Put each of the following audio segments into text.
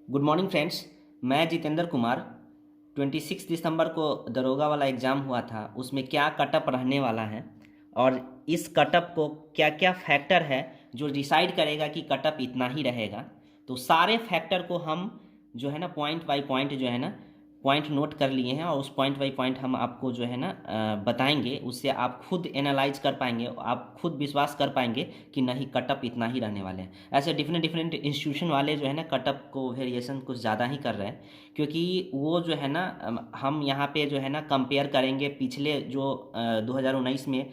Good morning friends. मैं जितेंद्र कुमार। 26 दिसंबर को दरोगा वाला एग्ज़ाम हुआ था, उसमें क्या कटअप रहने वाला है और इस कटअप को क्या क्या फैक्टर है जो डिसाइड करेगा कि कटअप इतना ही रहेगा। तो सारे फैक्टर को हम जो है ना पॉइंट बाय पॉइंट जो है ना पॉइंट नोट कर लिए हैं और उस पॉइंट बाय पॉइंट हम आपको जो है ना बताएंगे। उससे आप खुद एनालाइज कर पाएंगे, आप खुद विश्वास कर पाएंगे कि नहीं कटअप इतना ही रहने वाले हैं। ऐसे डिफरेंट डिफरेंट इंस्टीट्यूशन वाले जो है ना कटअप को वेरिएशन कुछ ज़्यादा ही कर रहे हैं, क्योंकि वो जो है ना हम यहाँ पे जो है ना कंपेयर करेंगे पिछले जो 2019 में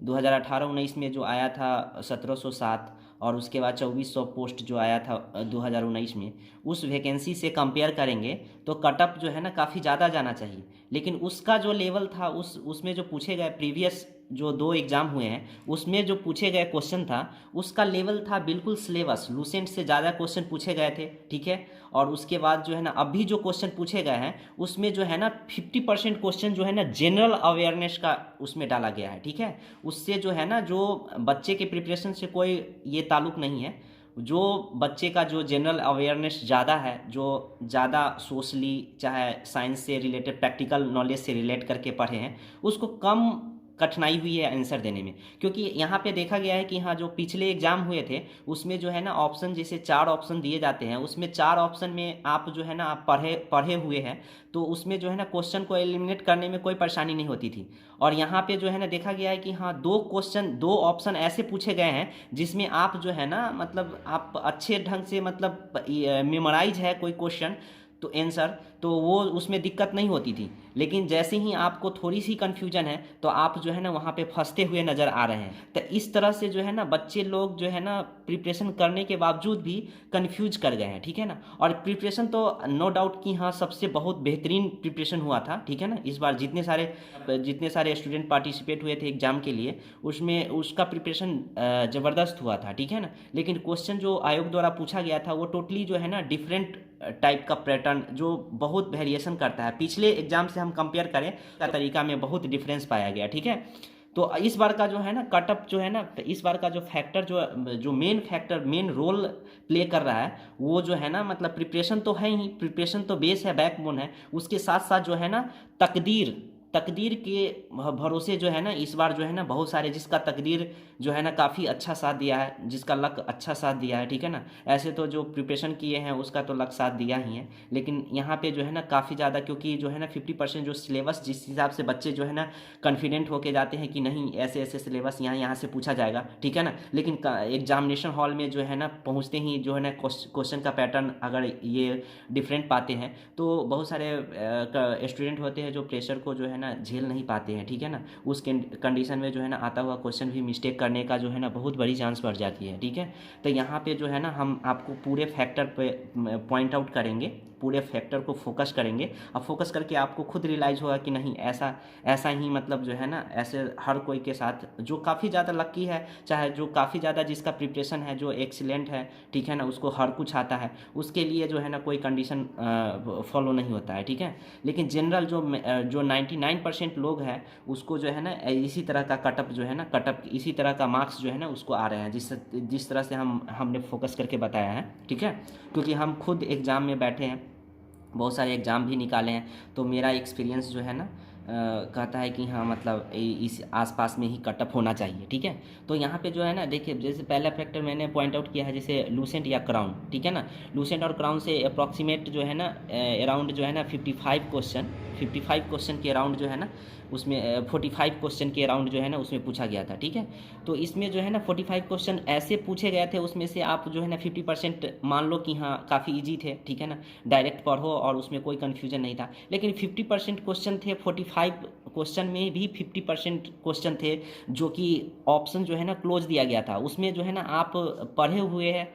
2018-19 में जो आया था 1707 और उसके बाद 2400 पोस्ट जो आया था 2019 में, उस वैकेंसी से कंपेयर करेंगे तो कटअप जो है ना काफ़ी ज़्यादा जाना चाहिए। लेकिन उसका जो लेवल था उसमें जो पूछे गए प्रीवियस जो दो एग्ज़ाम हुए हैं उसमें जो पूछे गए क्वेश्चन था उसका लेवल था बिल्कुल सिलेबस लूसेंट से ज़्यादा क्वेश्चन पूछे गए थे, ठीक है। और उसके बाद जो है ना अभी जो क्वेश्चन पूछे गए हैं उसमें जो है ना 50% क्वेश्चन जो है ना जनरल अवेयरनेस का उसमें डाला गया है, ठीक है। उससे जो है ना जो बच्चे के प्रिपरेशन से कोई ये ताल्लुक नहीं है। जो बच्चे का जो जनरल अवेयरनेस ज़्यादा है, जो ज़्यादा सोशली चाहे साइंस से रिलेटेड प्रैक्टिकल नॉलेज से रिलेट करके पढ़े हैं, उसको कम कठिनाई हुई है आंसर देने में। क्योंकि यहाँ पे देखा गया है कि हाँ जो पिछले एग्जाम हुए थे उसमें जो है ना ऑप्शन जैसे 4 ऑप्शन दिए जाते हैं, उसमें 4 ऑप्शन में आप जो है ना आप पढ़े पढ़े हुए हैं तो उसमें जो है ना क्वेश्चन को एलिमिनेट करने में कोई परेशानी नहीं होती थी। और यहाँ पे जो है ना देखा गया है कि हाँ 2 ऑप्शन ऐसे पूछे गए हैं जिसमें आप जो है ना मतलब आप अच्छे ढंग से मतलब मेमोराइज है कोई क्वेश्चन तो आंसर तो वो उसमें दिक्कत नहीं होती थी। लेकिन जैसे ही आपको थोड़ी सी कन्फ्यूजन है तो आप जो है ना वहाँ पे फंसते हुए नज़र आ रहे हैं। तो इस तरह से जो है ना बच्चे लोग जो है ना प्रिपरेशन करने के बावजूद भी कन्फ्यूज कर गए हैं, ठीक है ना। और प्रिपरेशन तो नो डाउट कि हाँ सबसे बहुत बेहतरीन प्रिपरेशन हुआ था, ठीक है ना। इस बार जितने सारे स्टूडेंट पार्टिसिपेट हुए थे एग्जाम के लिए उसमें उसका प्रिपरेशन ज़बरदस्त हुआ था, ठीक है ना। लेकिन क्वेश्चन जो आयोग द्वारा पूछा गया था वो टोटली जो है ना डिफरेंट टाइप का पैटर्न जो बहुत वेरिएशन करता है। पिछले एग्जाम से हम कंपेयर करें का तरीका में बहुत डिफरेंस पाया गया, ठीक है। तो इस बार का जो है ना कटअप जो है ना इस बार का जो फैक्टर जो main factor main role play कर रहा है वो जो है ना मतलब प्रिपरेशन तो है ही, प्रिपरेशन तो बेस है, बैकबोन है। उसके साथ साथ जो है ना तकदीर तकदीर के भरोसे जो है ना इस बार जो है ना बहुत सारे जिसका तकदीर जो है ना काफ़ी अच्छा साथ दिया है, जिसका लक अच्छा साथ दिया है, ठीक है ना। ऐसे तो जो प्रिपरेशन किए हैं उसका तो लक साथ दिया ही है, लेकिन यहाँ पे जो है ना काफ़ी ज़्यादा क्योंकि जो है ना 50% जो सिलेबस जिस हिसाब से बच्चे जो है ना कॉन्फिडेंट होके जाते हैं कि नहीं ऐसे ऐसे सिलेबस यहाँ यहाँ से पूछा जाएगा, ठीक है ना। लेकिन एग्जामिनेशन हॉल में जो है ना पहुँचते ही जो है ना क्वेश्चन का पैटर्न अगर ये डिफरेंट पाते हैं तो बहुत सारे स्टूडेंट होते हैं जो प्रेशर को जो है ना झेल नहीं पाते हैं, ठीक है ना। उस कंडीशन में जो है ना आता हुआ क्वेश्चन भी मिस्टेक करने का जो है ना बहुत बड़ी चांस बढ़ जाती है, ठीक है। तो यहाँ पे जो है ना हम आपको पूरे फैक्टर पे पॉइंट आउट करेंगे, पूरे फैक्टर को फोकस करेंगे। अब फोकस करके आपको खुद रियलाइज़ होगा कि नहीं ऐसा ऐसा ही मतलब जो है ना ऐसे हर कोई के साथ जो काफ़ी ज़्यादा लक्की है, चाहे जो काफ़ी ज़्यादा जिसका प्रिपरेशन है जो एक्सीलेंट है, ठीक है ना, उसको हर कुछ आता है, उसके लिए जो है ना कोई कंडीशन फॉलो नहीं होता है, ठीक है। लेकिन जनरल जो 99% लोग हैं उसको जो है ना इसी तरह का कटअप जो है ना कटअप इसी तरह का मार्क्स जो है ना उसको आ रहे हैं जिस तरह से हमने फोकस करके बताया है, ठीक है। क्योंकि हम खुद एग्ज़ाम में बैठे हैं, बहुत सारे एग्ज़ाम भी निकाले हैं, तो मेरा एक्सपीरियंस जो है ना कहता है कि हाँ मतलब इस आसपास में ही कटअप होना चाहिए, ठीक है। तो यहाँ पे जो है ना देखिए जैसे पहला फैक्टर मैंने पॉइंट आउट किया है जैसे लूसेंट या क्राउन, ठीक है ना। लूसेंट और क्राउन से अप्रॉक्सीमेट जो है ना अराउंड जो है ना 55 क्वेश्चन के अराउंड जो है ना उसमें 45 क्वेश्चन के अराउंड जो है ना उसमें पूछा गया था, ठीक है। तो इसमें जो है ना 45 क्वेश्चन ऐसे पूछे गए थे उसमें से आप जो है ना 50% मान लो कि हाँ काफ़ी ईजी थे, ठीक है ना, डायरेक्ट पढ़ो और उसमें कोई कन्फ्यूजन नहीं था। लेकिन 50% क्वेश्चन थे, 45 क्वेश्चन में भी 50% क्वेश्चन थे जो कि ऑप्शन जो है ना क्लोज दिया गया था। उसमें जो है ना आप पढ़े हुए हैं,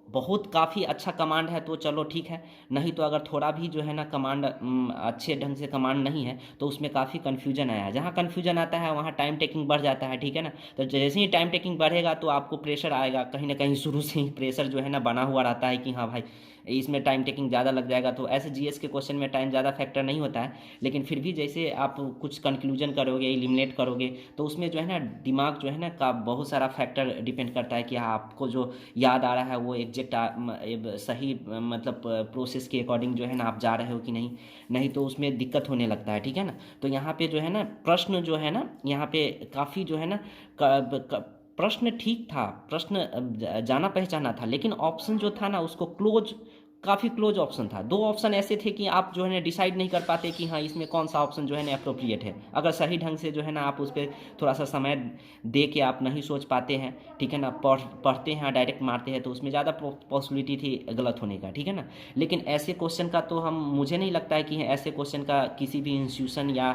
बहुत काफ़ी अच्छा कमांड है तो चलो ठीक है, नहीं तो अगर थोड़ा भी जो है ना कमांड अच्छे ढंग से कमांड नहीं है तो उसमें काफ़ी कन्फ्यूजन आया है। जहाँ कन्फ्यूजन आता है वहाँ टाइम टेकिंग बढ़ जाता है, ठीक है ना। तो जैसे ही टाइम टेकिंग बढ़ेगा तो आपको प्रेशर आएगा, कहीं ना कहीं शुरू से ही प्रेशर जो है ना बना हुआ रहता है कि हाँ भाई इसमें टाइम टेकिंग ज़्यादा लग जाएगा। तो ऐसे जीएस के क्वेश्चन में टाइम ज़्यादा फैक्टर नहीं होता है, लेकिन फिर भी जैसे आप कुछ कंक्लूजन करोगे, एलिमिनेट करोगे, तो उसमें जो है ना दिमाग जो है ना का बहुत सारा फैक्टर डिपेंड करता है कि आपको जो याद आ रहा है वो एग्जैक्ट सही मतलब प्रोसेस के अकॉर्डिंग जो है ना आप जा रहे हो कि नहीं, नहीं तो उसमें दिक्कत होने लगता है, ठीक है ना। तो यहाँ पे जो है ना प्रश्न जो है ना यहाँ पे काफ़ी जो है ना प्रश्न ठीक था, प्रश्न जाना पहचाना था, लेकिन ऑप्शन जो था ना उसको क्लोज, काफ़ी क्लोज ऑप्शन था। दो ऑप्शन ऐसे थे कि आप जो है ना डिसाइड नहीं कर पाते कि हाँ इसमें कौन सा ऑप्शन जो है ना अप्रोप्रिएट है। अगर सही ढंग से जो है ना आप उस पर थोड़ा सा समय दे के आप नहीं सोच पाते हैं, ठीक है ना, पढ़ते हैं डायरेक्ट मारते हैं, तो उसमें ज़्यादा पॉसिबिलिटी थी गलत होने का, ठीक है ना। लेकिन ऐसे क्वेश्चन का तो मुझे नहीं लगता है कि ऐसे क्वेश्चन का किसी भी इंस्टीट्यूशन या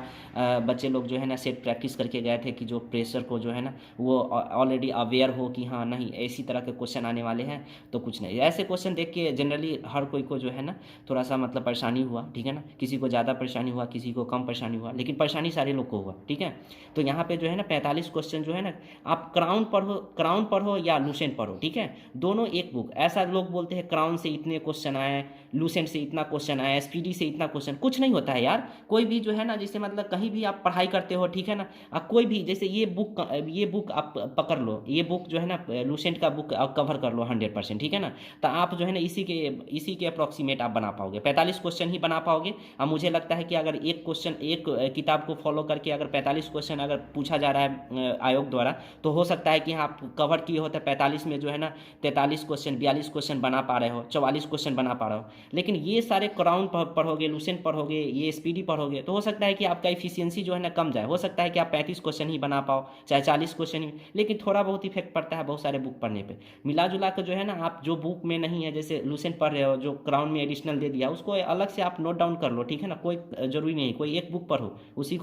बच्चे लोग जो है ना सेट प्रैक्टिस करके गए थे कि जो प्रेशर को जो है ना वो ऑलरेडी अवेयर हो कि हाँ नहीं इसी तरह के क्वेश्चन आने वाले हैं। तो कुछ नहीं, ऐसे क्वेश्चन देख के जनरली हर कोई को जो है ना थोड़ा सा मतलब परेशानी हुआ, ठीक है ना। किसी को ज़्यादा परेशानी हुआ, किसी को कम परेशानी हुआ, लेकिन परेशानी सारे लोग को हुआ, ठीक है। तो यहाँ पे जो है ना 45 क्वेश्चन जो है ना आप क्राउन पढ़ो या लूसेंट पढ़ो, ठीक है, दोनों एक बुक। ऐसा लोग बोलते हैं क्राउन से इतने क्वेश्चन आए, लूसेंट से इतना क्वेश्चन आया, एसपीडी से इतना क्वेश्चन, कुछ नहीं होता है यार। कोई भी जो है ना जैसे मतलब कहीं भी आप पढ़ाई करते हो, ठीक है ना, कोई भी जैसे ये बुक आप पकड़ लो, ये बुक जो है ना लूसेंट का बुक आप कवर कर लो 100%, ठीक है ना। तो आप जो है ना इसी के अप्रॉक्सीमेट आप बना पाओगे, 45 क्वेश्चन ही बना पाओगे। अब मुझे लगता है कि अगर एक क्वेश्चन एक किताब को फॉलो करके अगर 45 क्वेश्चन अगर पूछा जा रहा है आयोग द्वारा, तो हो सकता है कि आप कवर किए होते 45 में जो है ना 43 क्वेश्चन 42 क्वेश्चन बना पा रहे हो, 44 क्वेश्चन बना पा रहे हो। लेकिन ये सारे क्राउन पढ़ोगे, लूसेंट पढ़ोगे, ये स्पीडी पढ़ोगे, तो हो सकता है कि आपका इफिशियंसी जो है ना कम जाए। हो सकता है कि आप 35 क्वेश्चन ही बना पाओ, चाहे 40 क्वेश्चन ही, लेकिन थोड़ा बहुत इफेक्ट पड़ता है बहुत सारे बुक पढ़ने पे। मिला जुला कर जो है ना आप जो बुक में नहीं है, जैसे लूसेंट पढ़ रहे हो, जो क्राउन में एडिशनल दे दिया, उसको अलग से आप नोट डाउन कर लो, ठीक है ना। कोई जरूरी नहीं, कोई एक बुक पढ़ो, उसी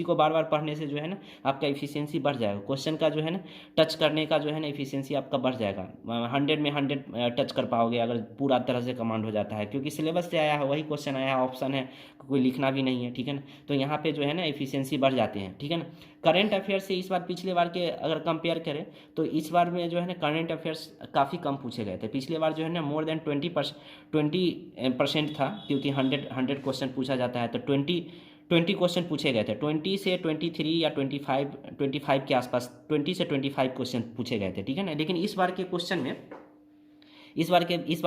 को बार बार पढ़ने से जो है ना आपका इफिशियंसी बढ़ जाएगा। क्वेश्चन का जो है ना टच करने का जो है ना इफिशियंसी आपका बढ़ जाएगा, 100 में 100 टच कर पाओगे अगर पूरा तरह से कमांड हो जाता है, क्योंकि सिलेबस से आया है, वही क्वेश्चन आया है, ऑप्शन है, कोई लिखना भी नहीं है, ठीक है ना। तो यहाँ पे जो है ना इफिशियंसी बढ़ जाते हैं, ठीक है ना। करंट अफेयर से इस बार पिछले बार के अगर कंपेयर करें तो इस बार में जो है ना करंट अफेयर्स काफ़ी कम पूछे गए थे। पिछले बार जो है ना मोर देन 20% था, क्योंकि 100 क्वेश्चन पूछा जाता है, तो 20 क्वेश्चन पूछे गए थे। 20 से 23 या 25 के आसपास 20 से 25 क्वेश्चन पूछे गए थे, ठीक है ना। लेकिन इस बार के क्वेश्चन में इस बार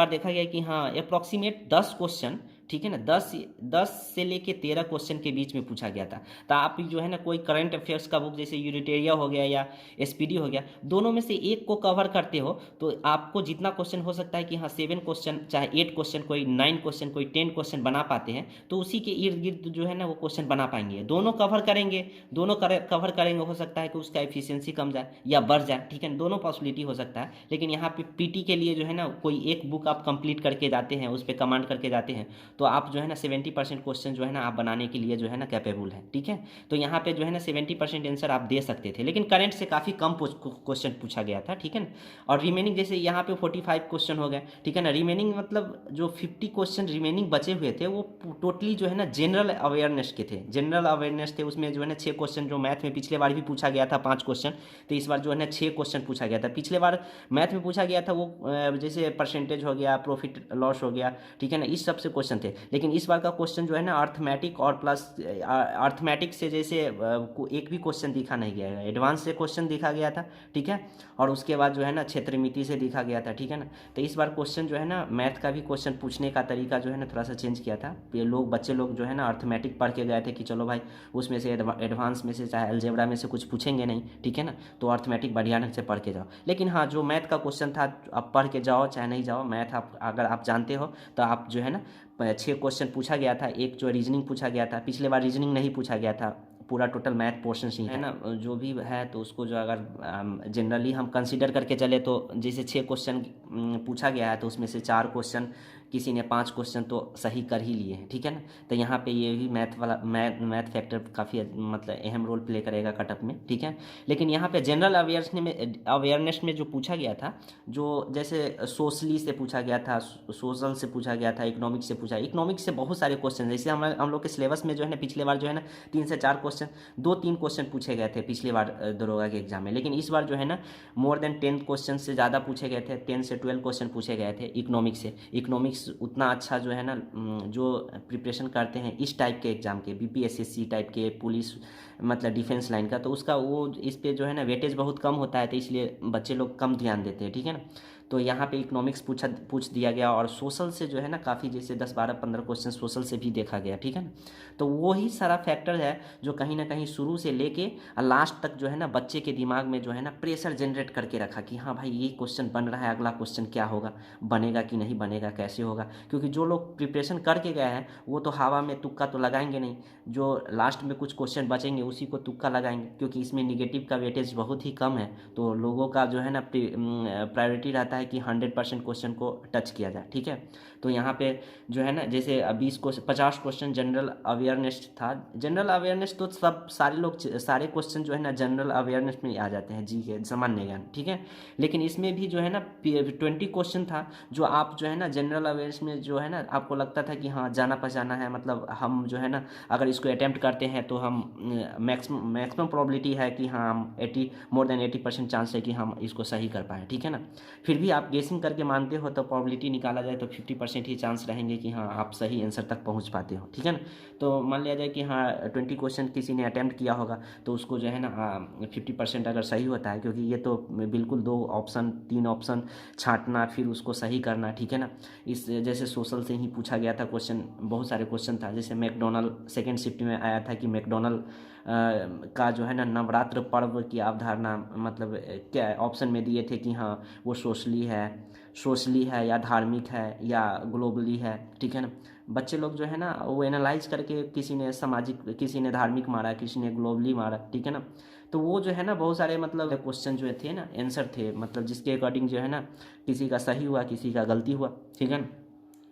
देखा गया कि हाँ अप्रॉक्सीमेट 10 क्वेश्चन, ठीक है ना, 10 से लेके 13 क्वेश्चन के बीच में पूछा गया था। तो आप जो है ना कोई करंट अफेयर्स का बुक जैसे यूनिटेरिया हो गया या एसपीडी हो गया, दोनों में से एक को कवर करते हो तो आपको जितना क्वेश्चन हो सकता है कि हाँ 7 क्वेश्चन, चाहे 8 क्वेश्चन, कोई 9 क्वेश्चन, कोई 10 क्वेश्चन बना पाते हैं, तो उसी के इर्द गिर्द जो है ना वो क्वेश्चन बना पाएंगे। दोनों कवर करेंगे, हो सकता है कि उसका एफिशिएंसी कम जाए या बढ़ जाए, ठीक है ना, दोनों पॉसिबिलिटी हो सकता है। लेकिन यहाँ पे पीटी के लिए जो है ना कोई एक बुक आप कंप्लीट करके जाते हैं, उस पर कमांड करके जाते हैं, तो आप जो है ना 70% क्वेश्चन जो है ना आप बनाने के लिए जो है ना कैपेबल है, ठीक है। तो यहाँ पे जो है ना 70% आंसर आप दे सकते थे, लेकिन करंट से काफ़ी कम क्वेश्चन पूछा गया था, ठीक है ना। और रिमेनिंग जैसे यहाँ पे 45 क्वेश्चन हो गए, ठीक है ना। रिमेनिंग मतलब जो 50 क्वेश्चन रिमेनिंग बचे हुए थे वो टोटली जो है ना जनरल अवेयरनेस के थे, जनरल अवेयरनेस थे। उसमें जो है ना 6 क्वेश्चन जो मैथ में पिछले बार भी पूछा गया था 5 क्वेश्चन, तो इस बार जो है ना 6 क्वेश्चन पूछा गया था। पिछले बार मैथ में पूछा गया था वो जैसे परसेंटेज हो गया, प्रॉफिट लॉस हो गया, ठीक है ना, इस सब से क्वेश्चन थे। लेकिन इस बार का क्वेश्चन जो है ना अर्थमेटिक और प्लस अर्थमेटिक से जैसे एक भी क्वेश्चन दिखा नहीं गया है, एडवांस से क्वेश्चन दिखा गया था, ठीक है, और उसके बाद जो है ना क्षेत्रमिति से दिखा गया था, ठीक है ना। तो इस बार क्वेश्चन जो है ना मैथ का भी क्वेश्चन पूछने का तरीका जो है ना थोड़ा सा चेंज किया था। ये बच्चे लोग जो है ना अर्थमेटिक पढ़ के गए थे कि चलो भाई उसमें से एडवांस में से चाहे अलजेब्रा में से कुछ पूछेंगे नहीं, ठीक है ना, तो अर्थमेटिक बढ़िया ढंग से पढ़ के जाओ। लेकिन हाँ जो मैथ का क्वेश्चन था आप पढ़ के जाओ चाहे नहीं जाओ, मैथ आप अगर आप जानते हो तो आप जो है ना 6 क्वेश्चन पूछा गया था, एक जो रीजनिंग पूछा गया था, पिछले बार रीजनिंग नहीं पूछा गया था, पूरा टोटल मैथ पोर्शन ही है ना जो भी है। तो उसको जो अगर जनरली हम कंसीडर करके चले तो जैसे 6 क्वेश्चन पूछा गया है तो उसमें से 4 क्वेश्चन किसी ने 5 क्वेश्चन तो सही कर ही लिए हैं, ठीक है ना। तो यहाँ पे ये भी मैथ फैक्टर काफ़ी मतलब अहम रोल प्ले करेगा कटअप में, ठीक है। लेकिन यहाँ पे जनरल अवेयरनेस में जो पूछा गया था, जो जैसे सोशली से पूछा गया था, सोशल से पूछा गया था, इकोनॉमिक्स से पूछा, इकोनॉमिक्स से बहुत सारे क्वेश्चन, जैसे हम लोग के सिलेबस में जो है ना पिछले बार जो है ना 3 से 4 क्वेश्चन, 2-3 क्वेश्चन पूछे गए थे पिछली बार दरोगा के एग्जाम में। लेकिन इस बार जो है ना मोर देन 10 क्वेश्चन से ज़्यादा पूछे गए थे, 10 से 12 क्वेश्चन पूछे गए थे इकोनॉमिक्स से। इकोनॉमिक्स उतना अच्छा जो है ना जो प्रिपरेशन करते हैं इस टाइप के एग्जाम के, बीपीएससी टाइप के, पुलिस मतलब डिफेंस लाइन का, तो उसका वो इस पे जो है ना वेटेज बहुत कम होता है, तो इसलिए बच्चे लोग कम ध्यान देते हैं, ठीक है ना। तो यहाँ पे इकोनॉमिक्स पूछ दिया गया, और सोशल से जो है ना काफ़ी जैसे 10, 12, 15 क्वेश्चन सोशल से भी देखा गया, ठीक है ना। तो वो ही सारा फैक्टर है जो कहीं ना कहीं शुरू से लेके लास्ट तक जो है ना बच्चे के दिमाग में जो है ना प्रेशर जनरेट करके रखा कि हाँ भाई ये क्वेश्चन बन रहा है, अगला क्वेश्चन क्या होगा, बनेगा कि नहीं बनेगा, कैसे होगा। क्योंकि जो लोग प्रिपरेशन करके गए हैं वो तो हवा में तुक्का तो लगाएंगे नहीं, जो लास्ट में कुछ क्वेश्चन बचेंगे उसी को तुक्का लगाएंगे, क्योंकि इसमें निगेटिव का वेटेज बहुत ही कम है। तो लोगों का जो है ना प्रायोरिटी रहता है कि 100% क्वेश्चन को टच किया जाए, ठीक है। तो यहाँ पे जो है ना जैसे 50 क्वेश्चन जनरल अवेयरनेस था। जनरल अवेयरनेस तो सब सारे क्वेश्चन जो है ना जनरल अवेयरनेस में आ जाते हैं, जी के सामान्य ज्ञान, ठीक है। लेकिन इसमें भी जो है ना 20 क्वेश्चन था जो आप जो है ना जनरल अवेयरनेस में जो है ना आपको लगता था कि हाँ जाना पहचाना है, मतलब हम जो है ना अगर इसको अटैम्प्ट करते हैं तो हम मैक्सिमम प्रोबेबिलिटी है कि हाँ हम मोर देन 80% चांस है कि हम इसको सही कर पाएँ, ठीक है ना। फिर भी आप गेसिंग करके मानते हो तो प्रोबेबिलिटी निकाला जाए तो 50% ही चांस रहेंगे कि हाँ आप सही आंसर तक पहुंच पाते हो, ठीक है ना। तो मान लिया जाए कि हाँ 20 क्वेश्चन किसी ने अटैम्प्ट किया होगा तो उसको जो है ना 50% अगर सही होता है, क्योंकि ये तो बिल्कुल 2 ऑप्शन 3 ऑप्शन छांटना फिर उसको सही करना, ठीक है ना। इस जैसे सोशल से ही पूछा गया था क्वेश्चन, बहुत सारे क्वेश्चन था, जैसे मैकडोनल्ड सेकेंड शिफ्ट में आया था कि मैकडोनल्ड का जो है ना नवरात्र पर्व की अवधारणा मतलब क्या ऑप्शन में दिए थे कि हाँ वो सोशली है या धार्मिक है या ग्लोबली है, ठीक है ना। बच्चे लोग जो है ना वो एनालाइज करके किसी ने सामाजिक, किसी ने धार्मिक मारा, किसी ने ग्लोबली मारा, ठीक है ना। तो वो जो है ना बहुत सारे मतलब क्वेश्चन जो थे ना आंसर थे, मतलब जिसके अकॉर्डिंग जो है ना किसी का सही हुआ किसी का गलती हुआ, ठीक है ना।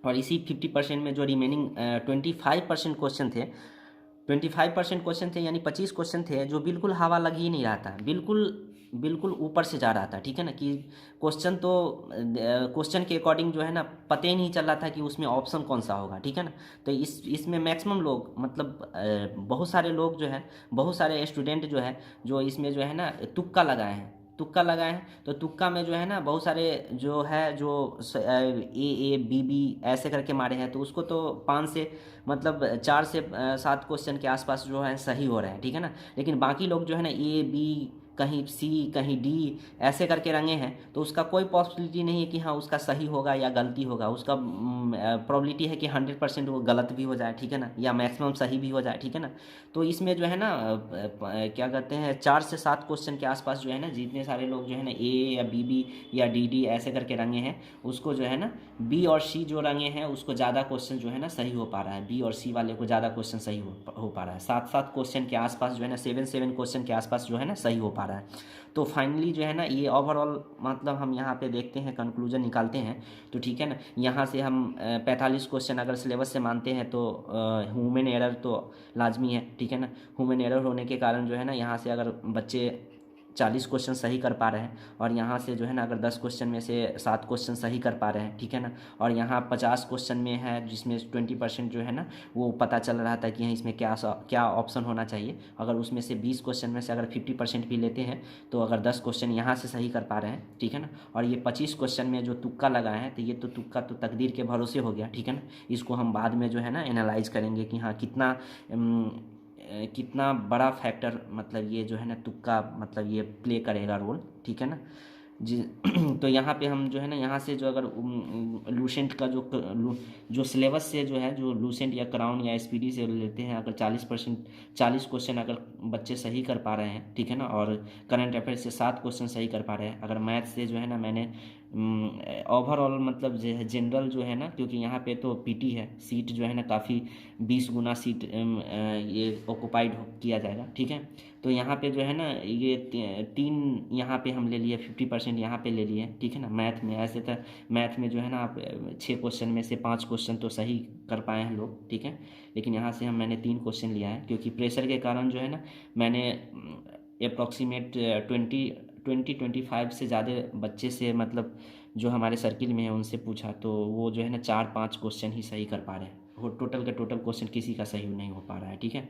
और इसी 50% में जो रिमेनिंग 25% क्वेश्चन थे यानी 25 क्वेश्चन थे जो बिल्कुल हवा लग ही नहीं रहा था, बिल्कुल ऊपर से जा रहा था, ठीक है ना। कि क्वेश्चन के अकॉर्डिंग जो है ना पता ही नहीं चल रहा था कि उसमें ऑप्शन कौन सा होगा, ठीक है ना। तो इसमें मैक्सिमम लोग मतलब बहुत सारे स्टूडेंट जो है जो इसमें जो है ना तुक्का लगाए हैं। तो तुक्का में जो है ना बहुत सारे जो है जो ए बी बी ऐसे करके मारे हैं, तो उसको तो 5 से मतलब 4 से 7 क्वेश्चन के आसपास जो है सही हो रहे हैं, ठीक है ना। लेकिन बाकी लोग जो है ना ए बी कहीं सी कहीं डी ऐसे करके रंगे हैं, तो उसका कोई पॉसिबिलिटी नहीं है कि हाँ उसका सही होगा या गलती होगा। उसका प्रोबेबिलिटी है कि 100% वो गलत भी हो जाए, ठीक है ना, या मैक्सिमम सही भी हो जाए, ठीक है ना। तो इसमें जो है ना क्या कहते हैं 4 से 7 क्वेश्चन के आसपास जो है ना जितने सारे लोग जो है ना ए या बी या डी ऐसे करके रंगे हैं, उसको जो है ना बी और सी जो रंगे हैं उसको ज़्यादा क्वेश्चन जो है ना सही हो पा रहा है, बी और सी वाले को ज़्यादा क्वेश्चन सही हो पा रहा है। 7 क्वेश्चन के आसपास जो है ना 7 क्वेश्चन के आसपास जो है ना सही हो पा रहा है। तो फाइनली जो है ना ये ओवरऑल मतलब हम यहाँ पे देखते हैं कंक्लूजन निकालते हैं, तो ठीक है ना। यहाँ से हम 45 क्वेश्चन अगर सिलेबस से मानते हैं तो ह्यूमन एरर तो लाजमी है, ठीक है ना। ह्यूमन एरर होने के कारण जो है ना यहाँ से अगर बच्चे 40 क्वेश्चन सही कर पा रहे हैं और यहाँ से जो है ना अगर 10 क्वेश्चन में से 7 क्वेश्चन सही कर पा रहे हैं, ठीक है ना। और यहाँ 50 क्वेश्चन में है जिसमें 20% जो है ना वो पता चल रहा था कि यहाँ इसमें क्या ऑप्शन होना चाहिए। अगर उसमें से 20 क्वेश्चन में से अगर 50% भी लेते हैं तो अगर 10 क्वेश्चन यहाँ से सही कर पा रहे हैं, ठीक है ना। और ये 25 क्वेश्चन में जो तुक्का लगाए हैं तो ये तो तुक्का तो तकदीर के भरोसे हो गया, ठीक है ना। इसको हम बाद में जो है ना एनालाइज करेंगे कि हाँ कितना बड़ा फैक्टर मतलब ये जो है ना तुक्का मतलब ये प्ले करेगा रोल, ठीक है ना जी। तो यहाँ पे हम जो है ना यहाँ से जो अगर लूसेंट का जो सिलेबस से जो है जो लूसेंट या क्राउन या एसपीडी से लेते हैं, अगर 40 क्वेश्चन अगर बच्चे सही कर पा रहे हैं, ठीक है ना, और करंट अफेयर से 7 क्वेश्चन सही कर पा रहे हैं, अगर मैथ से जो है ना मैंने ओवरऑल मतलब जो है जनरल जो है ना, क्योंकि यहाँ पे तो पीटी है, सीट जो है ना काफ़ी 20 गुना सीट ये ऑक्यूपाइड किया जाएगा, ठीक है। तो यहाँ पे जो है ना ये तीन यहाँ पे हम ले लिए, 50% यहाँ पे ले लिए, ठीक है ना। मैथ में ऐसे तो मैथ में जो है ना आप 6 क्वेश्चन में से 5 क्वेश्चन तो सही कर पाए हैं लोग, ठीक है। लेकिन यहाँ से मैंने 3 क्वेश्चन लिया है, क्योंकि प्रेशर के कारण जो है ना मैंने अप्रॉक्सीमेट 25 से ज़्यादा बच्चे से मतलब जो हमारे सर्किल में है उनसे पूछा, तो वो जो है ना 4-5 क्वेश्चन ही सही कर पा रहे हैं, वो टोटल के टोटल क्वेश्चन किसी का सही नहीं हो पा रहा है, ठीक है।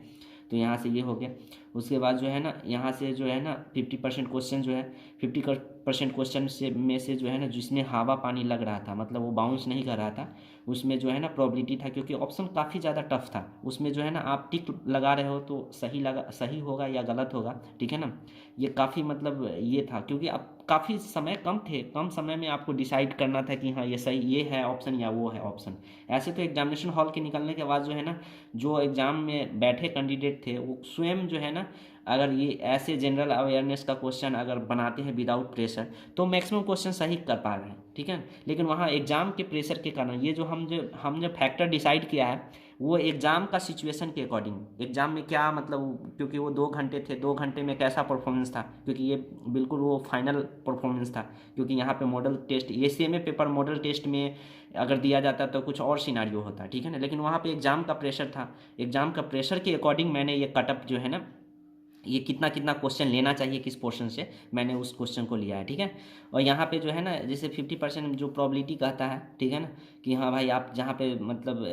तो यहाँ से ये हो गया। उसके बाद जो है ना यहाँ से जो है ना 50% क्वेश्चन जो है, 50% क्वेश्चन से जो है ना जिसमें हवा पानी लग रहा था, मतलब वो बाउंस नहीं कर रहा था, उसमें जो है ना प्रोबेबिलिटी था, क्योंकि ऑप्शन काफ़ी ज़्यादा टफ था। उसमें जो है ना आप टिक लगा रहे हो तो सही होगा या गलत होगा, ठीक है ना। ये काफ़ी मतलब ये था, क्योंकि अब काफ़ी समय कम थे, कम समय में आपको डिसाइड करना था कि हाँ ये सही, ये है ऑप्शन या वो है ऑप्शन। ऐसे तो एग्जामिनेशन हॉल के निकलने के बाद जो है ना जो एग्ज़ाम में बैठे कैंडिडेट थे वो स्वयं जो है ना अगर ये ऐसे जनरल अवेयरनेस का क्वेश्चन अगर बनाते हैं विदाउट प्रेशर तो मैक्सिमम क्वेश्चन सही कर पा रहे हैं, ठीक है। लेकिन वहाँ एग्ज़ाम के प्रेशर के कारण ये जो हम जो फैक्टर डिसाइड किया है वो एग्ज़ाम का सिचुएशन के अकॉर्डिंग, एग्ज़ाम में क्या मतलब, क्योंकि वो 2 घंटे थे, 2 घंटे में कैसा परफॉर्मेंस था, क्योंकि ये बिल्कुल वो फाइनल परफॉर्मेंस था, क्योंकि यहाँ पे मॉडल टेस्ट, ये सेम पेपर मॉडल टेस्ट में अगर दिया जाता तो कुछ और सिनारियो होता, ठीक है ना। लेकिन वहाँ पे एग्ज़ाम का प्रेशर था, एग्ज़ाम का प्रेशर के अकॉर्डिंग मैंने ये कटअप जो है ना ये कितना कितना क्वेश्चन लेना चाहिए किस पोर्शन से, मैंने उस क्वेश्चन को लिया है, ठीक है। और यहाँ पे जो है ना जैसे 50% जो प्रोबेबिलिटी कहता है, ठीक है ना, कि हाँ भाई आप जहाँ पे मतलब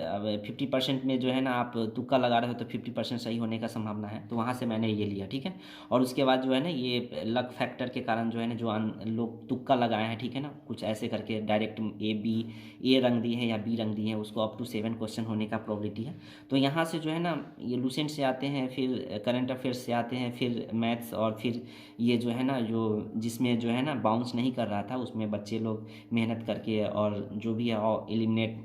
50% में जो है ना आप तुक्का लगा रहे हो तो 50% सही होने का संभावना है, तो वहाँ से मैंने ये लिया, ठीक है। और उसके बाद जो है ना ये लक फैक्टर के कारण जो है ना जो लोग तुक्का लगाए हैं, ठीक है ना, कुछ ऐसे करके डायरेक्ट ए रंग दी है या बी रंग दी है, उसको अप टू 7 क्वेश्चन होने का प्रोबेबिलिटी है। तो यहाँ से जो है ना ये लूसेंट से आते हैं, फिर करंट अफेयर्स से आते हैं, फिर मैथ्स, और फिर ये जो है ना जो जिसमें जो है ना बाउंस नहीं कर रहा था उसमें बच्चे लोग मेहनत करके और जो भी है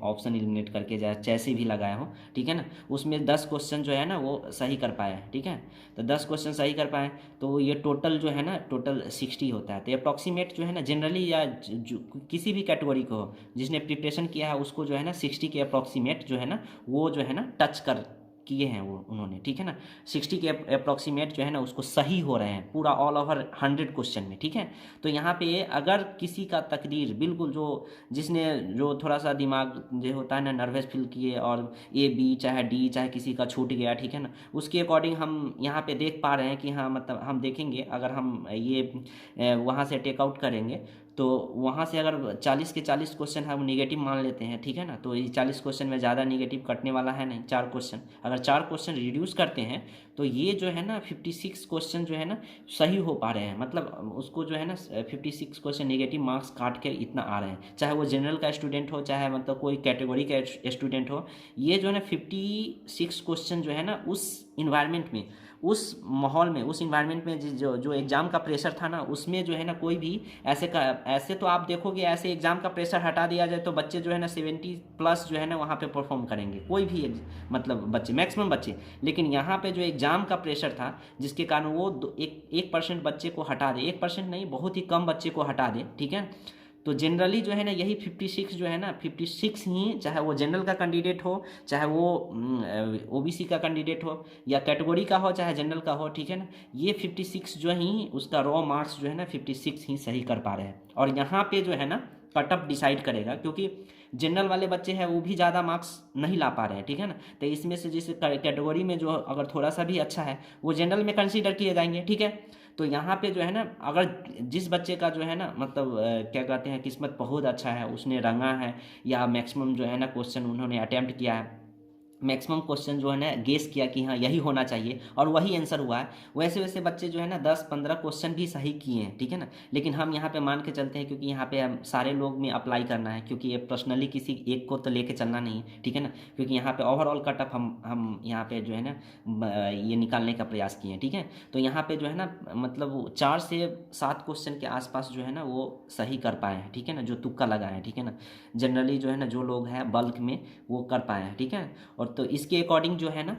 ऑप्शन एलिमिनेट करके जैसे भी लगाया हो, ठीक है ना, उसमें 10 क्वेश्चन जो है ना वो सही कर पाए हैं, ठीक है। तो 10 क्वेश्चन सही कर पाए तो ये टोटल जो है ना टोटल 60 होता है। तो अप्रॉक्सीमेट जो है ना जनरली या जो किसी भी कैटेगरी को हो जिसने प्रिपरेशन किया है उसको जो है ना 60 के अप्रॉक्सीमेट जो है ना वो जो है ना टच कर किए हैं वो उन्होंने, ठीक है ना। 60 के अप्रॉक्सीमेट जो है ना उसको सही हो रहे हैं पूरा ऑल ओवर 100 क्वेश्चन में, ठीक है। तो यहाँ पे अगर किसी का तकदीर बिल्कुल जो जिसने जो थोड़ा सा दिमाग जो होता है ना नर्वस फील किए और ए बी चाहे डी चाहे किसी का छूट गया, ठीक है ना, उसके अकॉर्डिंग हम यहाँ पे देख पा रहे हैं कि हाँ मतलब हम देखेंगे अगर हम ये वहाँ से टेकआउट करेंगे तो वहाँ से अगर 40 के 40 क्वेश्चन हम निगेटिव मान लेते हैं, ठीक है ना, तो ये 40 क्वेश्चन में ज़्यादा निगेटिव कटने वाला है नहीं, 4 क्वेश्चन, अगर 4 क्वेश्चन रिड्यूस करते हैं तो ये जो है ना 56 क्वेश्चन जो है ना सही हो पा रहे हैं, मतलब उसको जो है ना 56 क्वेश्चन निगेटिव मार्क्स काट के इतना आ रहे हैं, चाहे वो जनरल का स्टूडेंट हो चाहे मतलब कोई कैटेगरी का स्टूडेंट हो। ये जो है ना 56 क्वेश्चन जो है ना उस इन्वायरमेंट में, उस माहौल में, उस इन्वायरमेंट में जो जो एग्ज़ाम का प्रेशर था ना उसमें जो है ना कोई भी ऐसे तो आप देखोगे ऐसे एग्ज़ाम का प्रेशर हटा दिया जाए तो बच्चे जो है ना 70+ जो है ना वहाँ पे परफॉर्म करेंगे, कोई भी मतलब बच्चे, मैक्सिमम बच्चे। लेकिन यहाँ पे जो एग्ज़ाम का प्रेशर था जिसके कारण वो 1% बच्चे को हटा दे, 1% नहीं बहुत ही कम बच्चे को हटा दे, ठीक है। तो जनरली जो है ना यही 56 जो है ना 56 ही, चाहे वो जनरल का कैंडिडेट हो चाहे वो ओबीसी का कैंडिडेट हो या कैटेगरी का हो चाहे जनरल का हो, ठीक है ना, ये 56 जो ही उसका रॉ मार्क्स जो है ना 56 ही सही कर पा रहे हैं। और यहाँ पे जो है ना कटअप डिसाइड करेगा, क्योंकि जनरल वाले बच्चे हैं वो भी ज़्यादा मार्क्स नहीं ला पा रहे हैं, ठीक है ना। तो इसमें से जिस कैटेगरी में जो अगर थोड़ा सा भी अच्छा है वो जनरल में कंसीडर किए जाएंगे, ठीक है। तो यहाँ पे जो है ना अगर जिस बच्चे का जो है ना मतलब क्या कहते हैं किस्मत बहुत अच्छा है, उसने रंगा है या मैक्सिमम जो है ना क्वेश्चन उन्होंने अटैम्प्ट किया है, मैक्सिमम क्वेश्चन जो है ना गेस किया कि हाँ यही होना चाहिए और वही आंसर हुआ है, वैसे वैसे बच्चे जो है ना 10-15 क्वेश्चन भी सही किए हैं, ठीक है ना। लेकिन हम यहाँ पे मान के चलते हैं क्योंकि यहाँ पे हम सारे लोग में अप्लाई करना है, क्योंकि ये पर्सनली किसी एक को तो लेके चलना नहीं है, ठीक है ना। क्योंकि यहाँ पे ओवरऑल कटअप हम यहाँ पे जो है ना ये निकालने का प्रयास किए हैं, ठीक है। तो यहाँ पे जो है ना मतलब 4 से 7 क्वेश्चन के आसपास जो है ना वो सही कर पाए हैं, ठीक है ना, जो तुक्का लगाए हैं, ठीक है ना। जनरली जो है ना जो लोग हैं बल्क में वो कर पाए हैं, ठीक है। और तो इसके अकॉर्डिंग जो है ना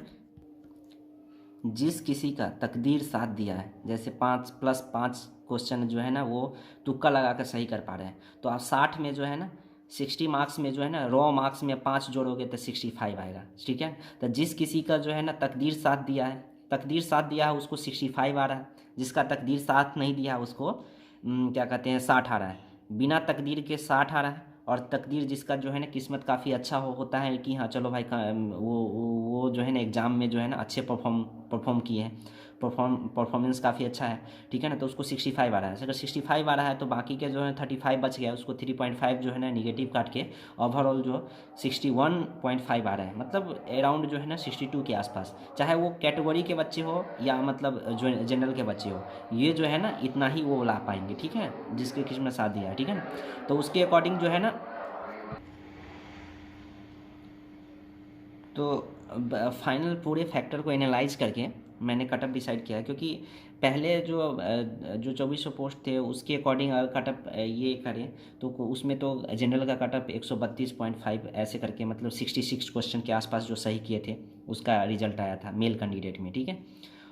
जिस किसी का तकदीर साथ दिया है, जैसे 5+5 क्वेश्चन जो है ना वो तुक्का लगा कर सही कर पा रहे हैं। तो आप 60 में जो है ना 60 मार्क्स में जो है ना रॉ मार्क्स में 5 जोड़ोगे तो 65 आएगा, ठीक है। तो जिस किसी का जो है ना तकदीर साथ दिया है, तकदीर साथ दिया है उसको 65 आ रहा है, जिसका तकदीर साथ नहीं दिया उसको क्या कहते हैं 60 आ रहा है। बिना तकदीर के 60 आ रहा है, और तकदीर जिसका जो है ना किस्मत काफ़ी अच्छा होता है कि हाँ चलो भाई वो जो है ना एग्ज़ाम में जो है ना अच्छे परफॉर्म किए हैं, परफॉर्मेंस काफ़ी अच्छा है, ठीक है ना, तो उसको 65 आ रहा है। अगर 65 आ रहा है तो बाकी के जो है 35 बच गया, उसको 3.5 जो है ना निगेटिव काट के ओवरऑल जो 61.5 आ रहा है, मतलब अराउंड जो है ना 62 के आसपास। चाहे वो कैटेगरी के बच्चे हो या मतलब जो जनरल के बच्चे हो, ये जो है ना इतना ही वो ला पाएंगे, ठीक है, जिसके किस्मत साथ दिया है, ठीक है ना। तो उसके अकॉर्डिंग जो है ना तो फाइनल पूरे फैक्टर को एनालाइज करके मैंने कटअप डिसाइड किया है, क्योंकि पहले जो 2400 पोस्ट थे उसके अकॉर्डिंग अगर कटअप ये करें तो उसमें तो जनरल का कटअप 132.5 ऐसे करके मतलब 66 क्वेश्चन के आसपास जो सही किए थे उसका रिजल्ट आया था मेल कैंडिडेट में, ठीक है।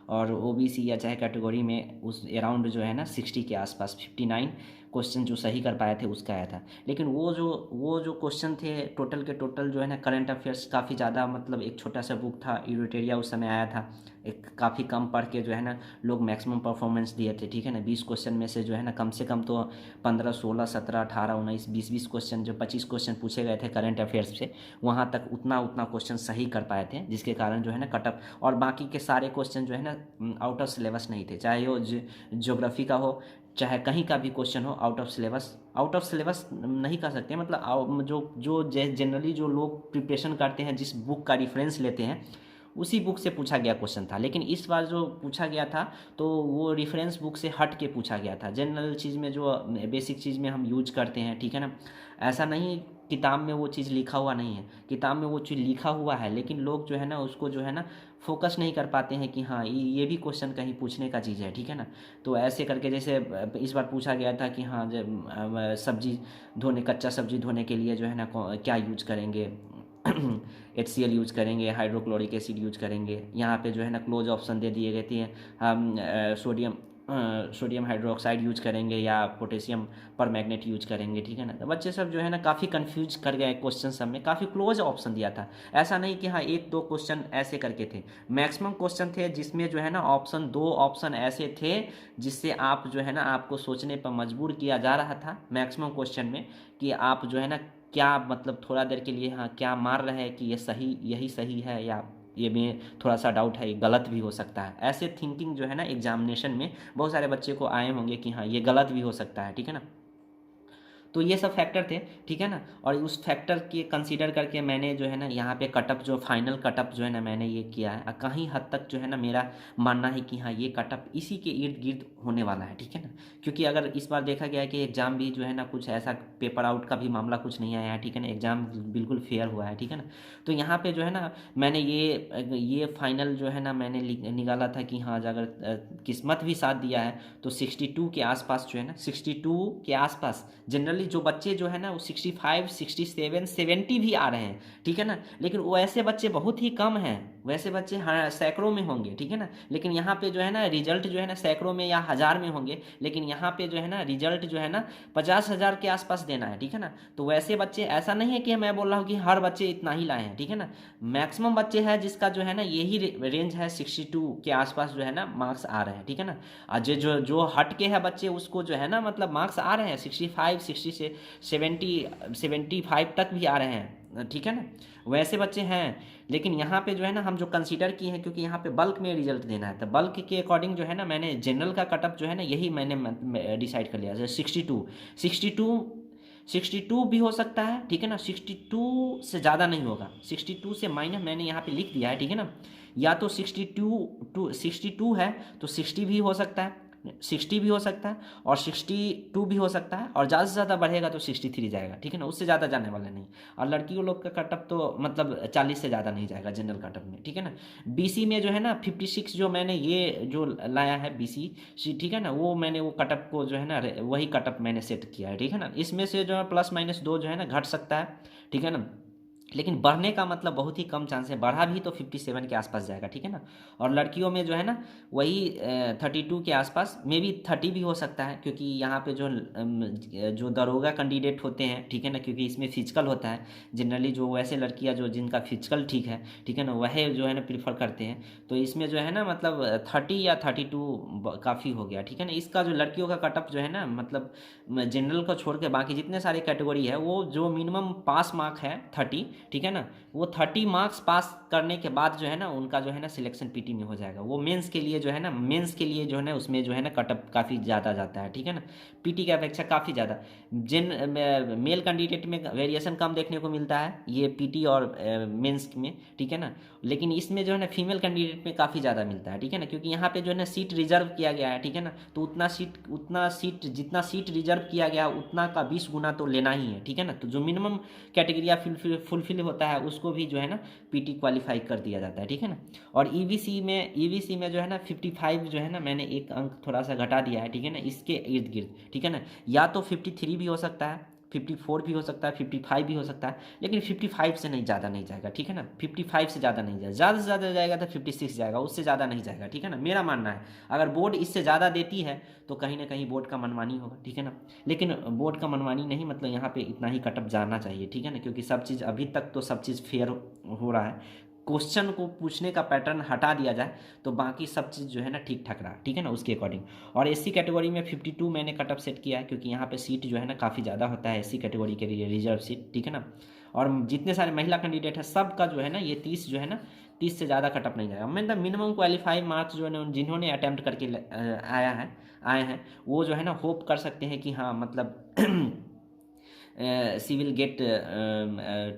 और ओबीसी या चाहे कैटेगरी में उस अराउंड जो है ना 60 के आसपास 59 क्वेश्चन जो सही कर पाए थे उसका आया था। लेकिन वो जो क्वेश्चन थे टोटल के टोटल जो है ना करंट अफेयर्स काफ़ी ज़्यादा, मतलब एक छोटा सा बुक था इरिटेरिया उस समय आया था, एक काफ़ी कम पढ़ के जो है ना लोग मैक्सिमम परफॉर्मेंस दिए थे, ठीक है ना। 20 क्वेश्चन में से जो है ना कम से कम तो 15 16 17 18 19 20 क्वेश्चन, जो 25 क्वेश्चन पूछे गए थे करंट अफेयर्स से, वहाँ तक उतना क्वेश्चन सही कर पाए थे, जिसके कारण जो है ना कटअप, और बाकी के सारे क्वेश्चन जो है ना आउट ऑफ सिलेबस नहीं थे, चाहे वो ज्योग्राफी का हो चाहे कहीं का भी क्वेश्चन हो आउट ऑफ सिलेबस नहीं कर सकते, मतलब जो जनरली जो लोग प्रिपरेशन करते हैं जिस बुक का रेफरेंस लेते हैं उसी बुक से पूछा गया क्वेश्चन था। लेकिन इस बार जो पूछा गया था तो वो रेफरेंस बुक से हट के पूछा गया था, जनरल चीज़ में जो बेसिक चीज़ में हम यूज करते हैं, ठीक है ना। ऐसा नहीं किताब में वो चीज़ लिखा हुआ नहीं है, किताब में वो चीज़ लिखा हुआ है, लेकिन लोग जो है ना उसको जो है ना फोकस नहीं कर पाते हैं कि हाँ ये भी क्वेश्चन कहीं पूछने का चीज़ है, ठीक है ना। तो ऐसे करके जैसे इस बार पूछा गया था कि हाँ जब सब्जी धोने, कच्चा सब्जी धोने के लिए जो है ना क्या यूज करेंगे HCl यूज करेंगे, हाइड्रोक्लोरिक एसिड यूज करेंगे। यहाँ पे जो है ना क्लोज ऑप्शन दे दिए गए थे, हम सोडियम हाइड्रोक्साइड यूज करेंगे या पोटेशियम परमैंगनेट यूज करेंगे, ठीक है ना। तो बच्चे सब जो है ना काफ़ी कंफ्यूज कर गए, क्वेश्चन सब में काफ़ी क्लोज ऑप्शन दिया था, ऐसा नहीं कि हाँ 1-2 क्वेश्चन ऐसे करके थे, मैक्सिमम क्वेश्चन थे जिसमें जो है ना दो ऑप्शन ऐसे थे जिससे आप जो है ना आपको सोचने पर मजबूर किया जा रहा था मैक्सिमम क्वेश्चन में, कि आप जो है ना क्या मतलब थोड़ा देर के लिए हाँ क्या मार रहे हैं कि यही सही है या ये में थोड़ा सा डाउट है, ये गलत भी हो सकता है। ऐसे थिंकिंग जो है ना एग्जामिनेशन में बहुत सारे बच्चे को आए होंगे कि हाँ ये गलत भी हो सकता है, ठीक है ना। तो ये सब फैक्टर थे, ठीक है ना। और उस फैक्टर के कंसीडर करके मैंने जो है ना यहाँ पे कटअप जो फाइनल कटअप जो है ना मैंने ये किया है, कहीं हद तक जो है ना मेरा मानना है कि हाँ ये कटअप इसी के इर्द गिर्द होने वाला है, ठीक है ना। क्योंकि अगर इस बार देखा गया है कि एग्ज़ाम भी जो है ना कुछ ऐसा पेपर आउट का भी मामला कुछ नहीं आया है, ठीक है ना, एग्ज़ाम बिल्कुल फेयर हुआ है, ठीक है ना। तो यहाँ पे जो है ना मैंने ये फाइनल जो है ना मैंने निकाला था कि हाँ अगर किस्मत भी साथ दिया है तो 62 के आसपास जो है ना 62 के आसपास जनरली जो बच्चे जो है ना वो 65 67 70 भी आ रहे हैं, ठीक है ना। लेकिन वो ऐसे बच्चे बहुत ही कम हैं, वैसे बच्चे हाँ सैकड़ों में होंगे, ठीक है ना। लेकिन यहाँ पे जो है ना रिजल्ट जो है ना सैकड़ों में या हज़ार में होंगे, लेकिन यहाँ पे जो है ना रिजल्ट जो है ना 50,000 के आसपास देना है, ठीक है ना। तो वैसे बच्चे, ऐसा नहीं है कि मैं बोल रहा हूँ कि हर बच्चे इतना ही लाए हैं, ठीक है ना। मैक्सिमम बच्चे हैं जिसका जो है ना यही रेंज है 62 के आसपास जो है ना मार्क्स आ रहे हैं, ठीक है ना। आज जो जो हट के है बच्चे उसको जो है ना मतलब मार्क्स आ रहे हैं 65 60 से 75 तक भी आ रहे हैं, ठीक है ना। वैसे बच्चे हैं। लेकिन यहाँ पे जो है ना हम जो कंसीडर किए हैं, क्योंकि यहाँ पे बल्क में रिजल्ट देना है, तो बल्क के अकॉर्डिंग जो है ना मैंने जनरल का कटअप जो है ना यही मैंने डिसाइड कर लिया, जैसे 62 भी हो सकता है, ठीक है ना। 62 से ज़्यादा नहीं होगा, 62 से माइनस मैंने यहाँ पे लिख दिया है, ठीक है ना। या तो 62 है तो 60 भी हो सकता है, 60 भी हो सकता है और 62 भी हो सकता है, और ज़्यादा से ज़्यादा बढ़ेगा तो 63 जाएगा, ठीक है ना, उससे ज़्यादा जाने वाला नहीं। और लड़कियों लोग का कटअप तो मतलब 40 से ज़्यादा नहीं जाएगा जनरल कटअप में, ठीक है ना। बीसी में जो है ना 56 जो मैंने ये जो लाया है बीसी, ठीक है ना, वो मैंने वो कटअप को जो है ना वही कटअप मैंने सेट किया है, ठीक है ना। इसमें से जो है ±2 जो है ना घट सकता है, ठीक है ना। लेकिन बढ़ने का मतलब बहुत ही कम चांस है, बढ़ा भी तो 57 के आसपास जाएगा, ठीक है ना। और लड़कियों में जो है ना वही 32 के आसपास, मे बी 30 भी हो सकता है, क्योंकि यहाँ पे जो दरोगा कैंडिडेट होते हैं, ठीक है ना, क्योंकि इसमें फिजिकल होता है जनरली, जो वैसे लड़कियाँ जो जिनका फिजिकल ठीक है ना, वह जो है ना प्रीफर करते हैं। तो इसमें जो है ना मतलब 30 या 32 काफ़ी हो गया, ठीक है ना। इसका जो लड़कियों का कटअप जो है ना, मतलब जनरल को छोड़ के बाकी जितने सारे कैटेगरी है, वो जो मिनिमम पास मार्क है 30, ठीक है ना, वो 30 मार्क्स पास करने के बाद जो है ना उनका जो है ना सिलेक्शन पीटी में हो जाएगा। वो मेंस के लिए जो है ना, मेंस के लिए जो है ना उसमें जो है ना कटअप काफ़ी ज़्यादा जाता है, ठीक है ना, पीटी की अपेक्षा काफ़ी ज़्यादा। जिन मेल कैंडिडेट में वेरिएशन कम देखने को मिलता है ये पीटी और मेंस में, ठीक है ना, लेकिन इसमें जो है ना फीमेल कैंडिडेट में काफ़ी ज़्यादा मिलता है, ठीक है ना, क्योंकि यहाँ पे जो है ना सीट रिजर्व किया गया है, ठीक है ना, तो उतना सीट जितना सीट रिजर्व किया गया उतना का 20 गुना तो लेना ही है, ठीक है ना। तो जो मिनिमम कैटेगरिया फुलफिल होता है उसको भी जो है ना पीटी क्वालिफाई कर दिया जाता है, ठीक है ना। और ईवीसी में जो है ना 55 जो है ना, मैंने एक अंक थोड़ा सा घटा दिया है, ठीक है ना, इसके इर्द गिर्द, ठीक है ना। या तो 53 भी हो सकता है, 54 भी हो सकता है, 55 भी हो सकता है, लेकिन 55 से नहीं, ज़्यादा नहीं जाएगा, ठीक है ना। 55 से ज़्यादा नहीं जाएगा, ज़्यादा से ज़्यादा जाएगा तो 56 जाएगा, उससे ज़्यादा नहीं जाएगा, ठीक है ना, मेरा मानना है। अगर बोर्ड इससे ज़्यादा देती है तो कहीं ना कहीं बोर्ड का मनमानी होगा, ठीक है ना। लेकिन बोर्ड का मनमानी नहीं, मतलब यहाँ पे इतना ही कटअप जाना चाहिए, ठीक है ना, क्योंकि सब चीज़ अभी तक तो सब चीज़ फेयर हो रहा है। क्वेश्चन को पूछने का पैटर्न हटा दिया जाए तो बाकी सब चीज़ जो है ना ठीक ठाक रहा, ठीक है ना, उसके अकॉर्डिंग। और एससी कैटेगरी में 52 मैंने कटअप सेट किया है, क्योंकि यहाँ पे सीट जो है ना काफ़ी ज़्यादा होता है एससी कैटेगरी के लिए, रिजर्व सीट, ठीक है ना। और जितने सारे महिला कैंडिडेट है सबका जो है ना ये 30 जो है ना, 30 से ज़्यादा कटअप नहीं जाएगा। मतलब मिनिमम क्वालिफाई मार्क्स जो है ना जिन्होंने अटैम्प्ट करके आए हैं वो जो है ना होप कर सकते हैं कि हाँ मतलब she will get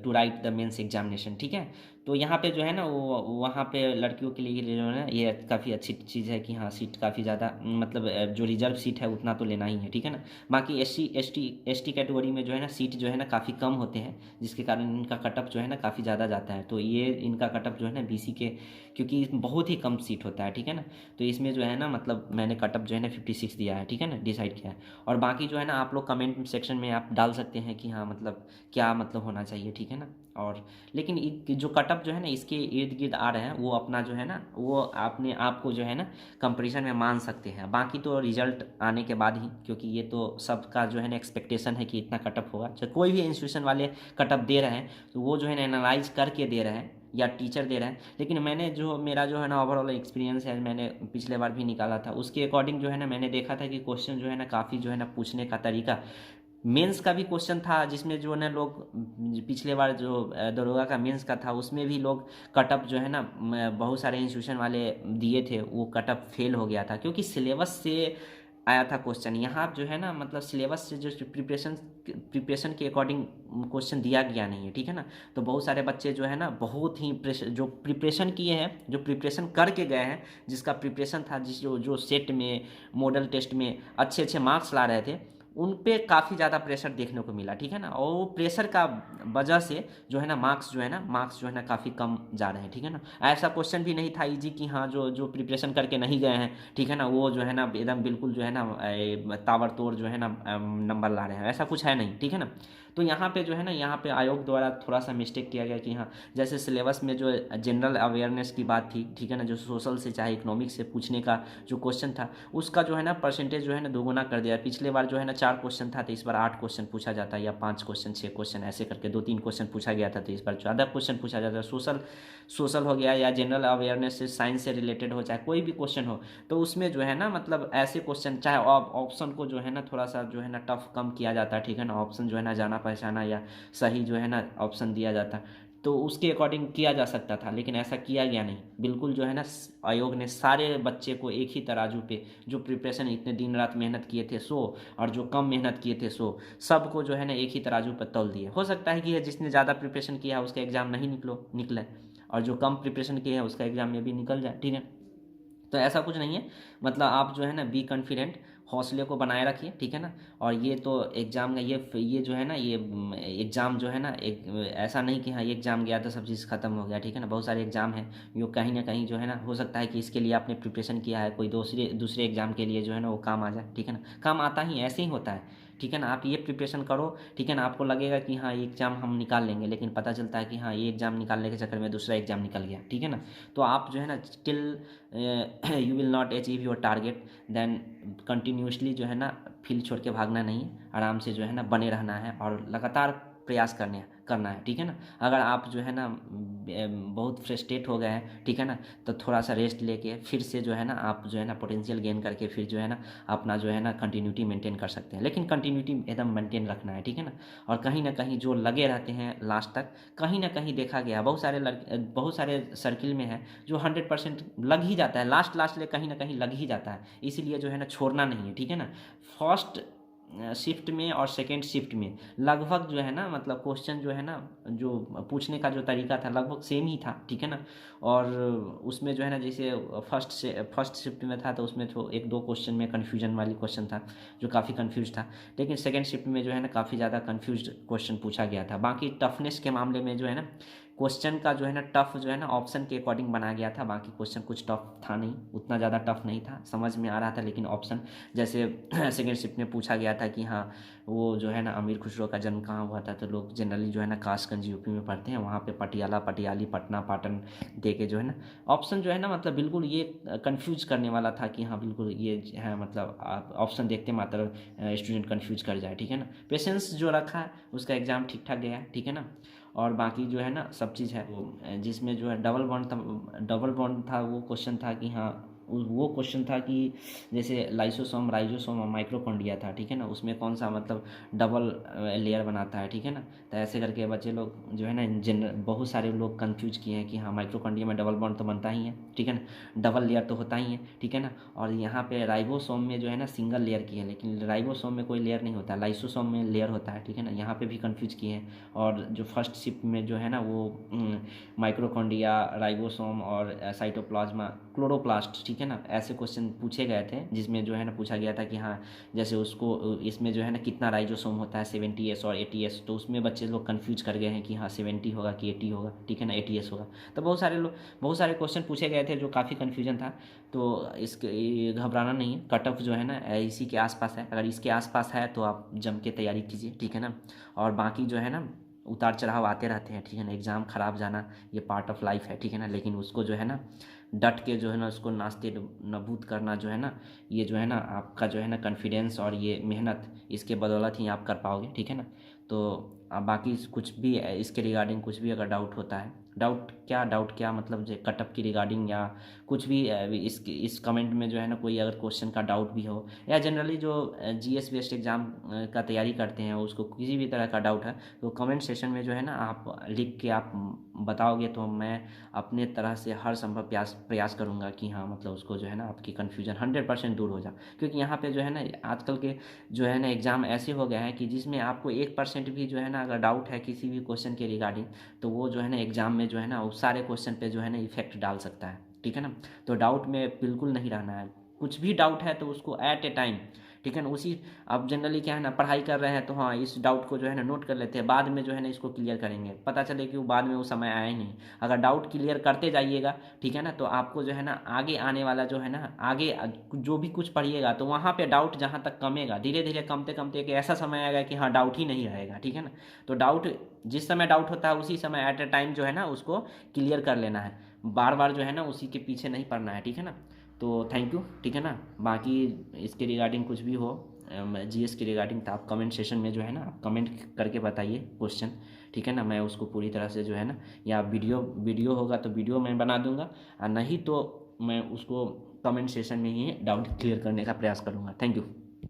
to write the mains examination, ठीक है। तो यहाँ पे जो है ना वो वहाँ पे लड़कियों के लिए जो है ना ये काफ़ी अच्छी चीज़ है कि हाँ सीट काफ़ी ज़्यादा, मतलब जो रिजर्व सीट है उतना तो लेना ही है, ठीक है ना। बाकी एसटी कैटेगरी में जो है ना सीट जो है ना काफ़ी कम होते हैं, जिसके कारण इनका कटअप जो है ना काफ़ी ज़्यादा जाता है। तो ये इनका कटअप जो है ना बीसी के, क्योंकि बहुत ही कम सीट होता है, ठीक है ना, तो इसमें जो है ना मतलब मैंने कटअप जो है ना 56 दिया है, ठीक है ना, डिसाइड किया है। और बाकी जो है ना आप लोग कमेंट सेक्शन में आप डाल सकते हैं कि हाँ मतलब क्या मतलब होना चाहिए, ठीक है ना। और लेकिन जो कटअप जो है ना इसके इर्द गिर्द आ रहे हैं वो अपना जो है ना वो अपने आप को जो है ना कंपैरिजन में मान सकते हैं, बाकी तो रिजल्ट आने के बाद ही, क्योंकि ये तो सबका जो है ना एक्सपेक्टेशन है कि इतना कटअप होगा। चाहे कोई भी इंस्टीट्यूशन वाले कटअप दे रहे हैं तो वो जो है ना एनालाइज करके दे रहे हैं या टीचर दे रहे हैं। लेकिन मैंने जो मेरा जो है ना ओवरऑल एक्सपीरियंस है, मैंने पिछले बार भी निकाला था, उसके अकॉर्डिंग जो है ना मैंने देखा था कि क्वेश्चन जो है ना काफ़ी जो है ना पूछने का तरीका, मेंस का भी क्वेश्चन था जिसमें जो है ना लोग पिछले बार जो दरोगा का मेंस का था उसमें भी लोग कटअप जो है ना बहुत सारे इंस्टीट्यूशन वाले दिए थे, वो कटअप फेल हो गया था क्योंकि सिलेबस से आया था क्वेश्चन। यहाँ जो है ना मतलब सिलेबस से जो प्रिपरेशन के अकॉर्डिंग क्वेश्चन दिया गया नहीं है, ठीक है ना। तो बहुत सारे बच्चे जो है ना बहुत ही जो प्रिपरेशन किए हैं, जो प्रिपरेशन करके गए हैं, जिसका प्रिपरेशन था, जो सेट में मॉडल टेस्ट में अच्छे अच्छे मार्क्स ला रहे थे, उन पे काफ़ी ज़्यादा प्रेशर देखने को मिला, ठीक है ना। और वो प्रेशर का वजह से जो है ना मार्क्स जो है ना काफ़ी कम जा रहे हैं, ठीक है ना। ऐसा क्वेश्चन भी नहीं था इजी कि हाँ जो जो प्रिपरेशन करके नहीं गए हैं, ठीक है ना, वो जो है ना एकदम बिल्कुल जो है ना ताबड़तोड़ जो है ना नंबर ला रहे हैं, ऐसा कुछ है नहीं, ठीक है ना। तो यहाँ पे जो है ना यहाँ पे आयोग द्वारा थोड़ा सा मिस्टेक किया गया कि हाँ जैसे सिलेबस में जो जनरल अवेयरनेस की बात थी, ठीक है ना, जो सोशल से चाहे इकोनॉमिक्स से पूछने का जो क्वेश्चन था उसका जो है ना परसेंटेज जो है ना दोगुना कर दिया। पिछले बार जो है ना 4 क्वेश्चन था तो इस बार 8 क्वेश्चन पूछा जाता है, या 5 क्वेश्चन 6 क्वेश्चन ऐसे करके 2-3 क्वेश्चन पूछा गया था, तो इस बार ज़्यादा क्वेश्चन पूछा जाता है। सोशल हो गया या जनरल अवेयरनेस से साइंस से रिलेटेड हो, चाहे कोई भी क्वेश्चन हो, तो उसमें जो है ना मतलब ऐसे क्वेश्चन चाहे ऑप्शन को जो है ना थोड़ा सा जो है ना टफ कम किया जाता है, ठीक है ना, ऑप्शन जो है ना जाना पहचाना या सही जो है ना ऑप्शन दिया जाता, तो उसके अकॉर्डिंग किया जा सकता था, लेकिन ऐसा किया गया नहीं। बिल्कुल जो है ना आयोग ने सारे बच्चे को एक ही तराजू पे, जो प्रिपरेशन इतने दिन रात मेहनत किए थे सो, और जो कम मेहनत किए थे सो, सबको जो है ना एक ही तराजू पर तौल दिए। हो सकता है कि जिसने ज़्यादा प्रिपरेशन किया है उसका एग्ज़ाम नहीं निकले, और जो कम प्रिपरेशन किया है उसका एग्ज़ाम में भी निकल जाए, ठीक है। तो ऐसा कुछ नहीं है, मतलब आप जो है ना बी कॉन्फिडेंट, हौसले को बनाए रखिए, ठीक है ना। और ये तो एग्ज़ाम का ये जो है ना ये एग्ज़ाम जो है ना एक ऐसा नहीं कि हाँ ये एग्ज़ाम गया तो सब चीज़ ख़त्म हो गया, ठीक है ना। बहुत सारे एग्ज़ाम हैं जो कहीं ना कहीं जो है ना हो सकता है कि इसके लिए आपने प्रिपरेशन किया है, कोई दूसरे एग्ज़ाम के लिए जो है ना वो काम आ जाए, ठीक है ना। काम आता ही ऐसे ही होता है, ठीक है ना। आप ये प्रिपरेशन करो, ठीक है ना। आपको लगेगा कि हाँ ये एग्ज़ाम हम निकाल लेंगे, लेकिन पता चलता है कि हाँ ये एग्ज़ाम निकालने के चक्कर में दूसरा एग्ज़ाम निकल गया, ठीक है ना। तो आप जो है ना till you will not achieve your target, then continuously जो है ना फील्ड छोड़ के भागना नहीं है, आराम से जो है ना बने रहना है और लगातार प्रयास करना है, ठीक है ना। अगर आप जो है ना बहुत फ्रस्ट्रेट हो गए हैं, ठीक है ना, तो थोड़ा सा रेस्ट लेके फिर से जो है ना आप जो है ना पोटेंशियल गेन करके फिर जो है ना अपना जो है ना कंटिन्यूटी मेंटेन कर सकते हैं, लेकिन कंटिन्यूटी एकदम मेंटेन रखना है, ठीक है ना। और कहीं ना कहीं जो लगे रहते हैं लास्ट तक, कहीं ना कहीं देखा गया बहुत सारे सर्किल में है जो 100% लग ही जाता है, लास्ट ले कहीं ना कहीं लग ही जाता है, इसीलिए जो है ना छोड़ना नहीं है, ठीक है ना। फर्स्ट शिफ्ट में और सेकेंड शिफ्ट में लगभग जो है ना मतलब क्वेश्चन जो है ना जो पूछने का जो तरीका था लगभग सेम ही था, ठीक है ना। और उसमें जो है ना जैसे फर्स्ट शिफ्ट में था तो उसमें तो एक दो क्वेश्चन में कन्फ्यूजन वाली क्वेश्चन था जो काफ़ी कन्फ्यूज था, लेकिन सेकेंड शिफ्ट में जो है ना काफ़ी ज़्यादा कन्फ्यूज क्वेश्चन पूछा गया था। बाकी टफनेस के मामले में जो है ना क्वेश्चन का जो है ना टफ जो है ना ऑप्शन के अकॉर्डिंग बनाया गया था, बाकी क्वेश्चन कुछ टफ था नहीं, उतना ज़्यादा टफ नहीं था, समझ में आ रहा था। लेकिन ऑप्शन जैसे सेकेंड शिफ्ट में पूछा गया था कि हाँ वो जो है ना अमीर खुसरो का जन्म कहाँ हुआ था, तो लोग जनरली जो है ना कासगंज यूपी में पढ़ते हैं, वहाँ पे पटियाला पटियाली पटना पाटन दे के जो है ना ऑप्शन जो है ना मतलब बिल्कुल ये कन्फ्यूज करने वाला था कि हाँ बिल्कुल ये है मतलब ऑप्शन देखते मात्र स्टूडेंट कन्फ्यूज कर जाए, ठीक है ना। पेशेंस जो रखा है उसका एग्ज़ाम ठीक ठाक गया, ठीक है ना। और बाकी जो है ना सब चीज़ है जिसमें जो है डबल बॉन्ड था वो क्वेश्चन था कि हाँ वो क्वेश्चन था कि जैसे लाइसोसोम राइजोसोम और माइक्रोकॉन्ड्रिया था, ठीक है ना, उसमें कौन सा मतलब डबल लेयर बनाता है, ठीक है ना। तो ऐसे करके बच्चे लोग जो है ना बहुत सारे लोग कंफ्यूज किए हैं कि हाँ माइक्रोकॉन्ड्रिया में डबल बॉन्ड तो बनता ही है, ठीक है ना, डबल लेयर तो होता ही है, ठीक है ना। और यहाँ पे राइबोसोम में जो है ना सिंगल लेयर की है, लेकिन राइबोसोम में कोई लेयर नहीं होता, लाइसोसोम में लेयर होता है, ठीक है ना। यहाँ पे भी कंफ्यूज किए हैं। और जो फर्स्ट शिफ्ट में जो है ना वो माइक्रोकॉन्ड्रिया राइबोसोम और साइटोप्लाज्मा क्लोरोप्लास्ट, ठीक है ना, ऐसे क्वेश्चन पूछे गए थे जिसमें जो है ना पूछा गया था कि हाँ जैसे उसको इसमें जो है ना कितना राइजोसोम होता है 70S और 80S, तो उसमें बच्चे लोग कंफ्यूज कर गए हैं कि हाँ 70 होगा कि 80 होगा, ठीक है ना, 80S होगा। तो बहुत सारे क्वेश्चन पूछे गए थे जो काफ़ी कन्फ्यूजन था। तो इसके घबराना नहीं है, कट ऑफ जो है ना इसी के आसपास है, अगर इसके आसपास है तो आप जम के तैयारी कीजिए, ठीक है ना। और बाकी जो है ना उतार चढ़ाव आते रहते हैं, ठीक है ना, एग्ज़ाम ख़राब जाना ये पार्ट ऑफ लाइफ है, ठीक है ना, लेकिन उसको जो है ना डट के जो है ना उसको नास्ते नबूद करना जो है ना ये जो है ना आपका जो है ना कॉन्फिडेंस और ये मेहनत इसके बदौलत ही आप कर पाओगे, ठीक है ना। तो बाकी कुछ भी इसके रिगार्डिंग कुछ भी अगर डाउट क्या मतलब जो कटअप की रिगार्डिंग या कुछ भी इस कमेंट में जो है ना कोई अगर क्वेश्चन का डाउट भी हो या जनरली जो जीएस बेस्ड एग्ज़ाम का तैयारी करते हैं उसको किसी भी तरह का डाउट है तो कमेंट सेशन में जो है ना आप लिख के आप बताओगे तो मैं अपने तरह से हर संभव प्रयास करूँगा कि हाँ मतलब उसको जो है ना आपकी कन्फ्यूजन 100% दूर हो जाए। क्योंकि यहाँ पे जो है ना आजकल के जो है ना एग्ज़ाम ऐसे हो गए हैं कि जिसमें आपको 1% भी जो है ना अगर डाउट है किसी भी क्वेश्चन के रिगार्डिंग तो वो जो है ना एग्ज़ाम में जो है ना उस सारे क्वेश्चन पे जो है ना इफेक्ट डाल सकता है, ठीक है ना। तो डाउट में बिल्कुल नहीं रहना है, कुछ भी डाउट है तो उसको एट ए टाइम, ठीक है ना, उसी अब जनरली क्या है ना पढ़ाई कर रहे हैं तो हाँ इस डाउट को जो है ना नोट कर लेते हैं, बाद में जो है ना इसको क्लियर करेंगे, पता चले कि वो बाद में वो समय आया ही नहीं। अगर डाउट क्लियर करते जाइएगा, ठीक है ना, तो आपको जो है ना आगे आने वाला जो है ना आगे जो भी कुछ पढ़िएगा तो वहाँ पे डाउट जहाँ तक कमेगा धीरे धीरे कमते कमते एक ऐसा समय आएगा कि हाँ डाउट ही नहीं रहेगा, ठीक है ना। तो डाउट जिस समय डाउट होता है उसी समय एट ए टाइम जो है ना उसको क्लियर कर लेना है, बार बार जो है ना उसी के पीछे नहीं पड़ना है, ठीक है ना। तो थैंक यू, ठीक है ना। बाकी इसके रिगार्डिंग कुछ भी हो जीएस के रिगार्डिंग तो आप कमेंट सेशन में जो है ना आप कमेंट करके बताइए क्वेश्चन, ठीक है ना, मैं उसको पूरी तरह से जो है ना या वीडियो होगा तो वीडियो मैं बना दूंगा और नहीं तो मैं उसको कमेंट सेशन में ही डाउट क्लियर करने का प्रयास करूँगा। Thank you.